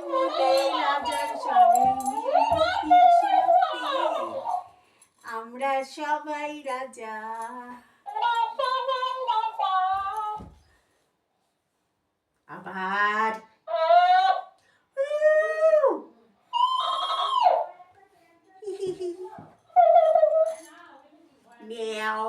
মোদের রাজার স্বর্ণের সাথে আমরা সবাই রাজা। আবার মেও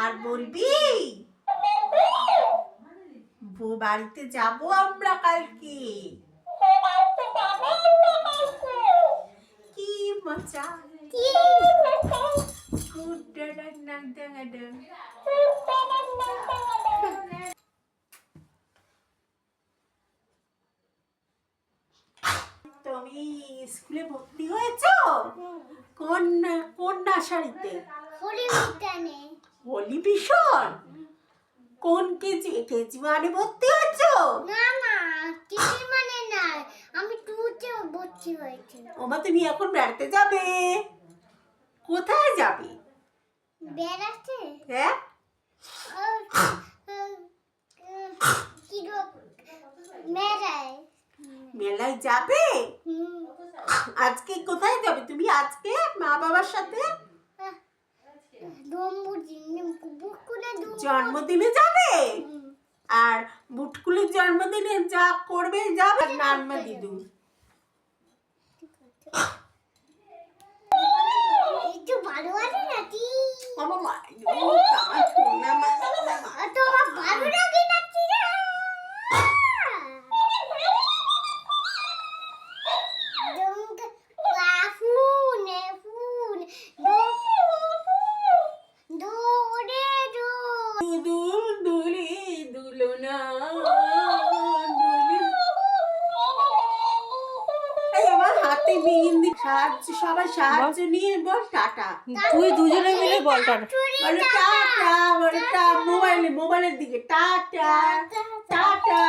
আর বলবি বাড়িতে যাবো আমরা কালকে, কি মজা। তুমি স্কুলে ভর্তি হয়েছো? কোন কোন নার্সারিতে? হোলি মিশন। কোন কেজি? কেজি মানে ভর্তি হয়েছো? না না, কেজি মানে না, আমি 2তে ভর্তি হয়েছি। ওমা, তুমি এখন বেড়াতে যাবে? কোথায় যাবে? বেড়াতে? হ্যাঁ, মেলায়। মেলায় যাবে? আজকে কোথায় যাবে তুমি আজকে মা বাবার সাথে? জন্মদিনে যাবে? আর বুটকুলির জন্মদিনে যা করবে যাবে নানমা দিদু। একটু ভালো আছে নাকি? বাবা মা আমার সোনা মা তোমার ভালো লাগে নাকি রে? সবাই সাহায্য নিয়ে বল টাটা। তুই দুজনে মিলে বল টাটা। বলো টাটা, বলো মোবাইলের দিকে টাটা টাটা।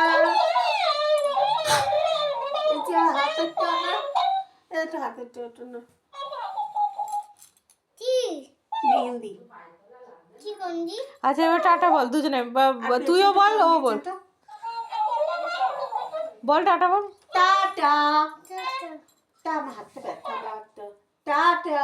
হাতের টাকা, এটা হাতের টাটা না, মেহেন্দি। আচ্ছা এবার টাটা বল দুজনে, তুইও বল ও বল, বল টাটা বল। টাটা। টা হাতটা ব্যথা, টাটা।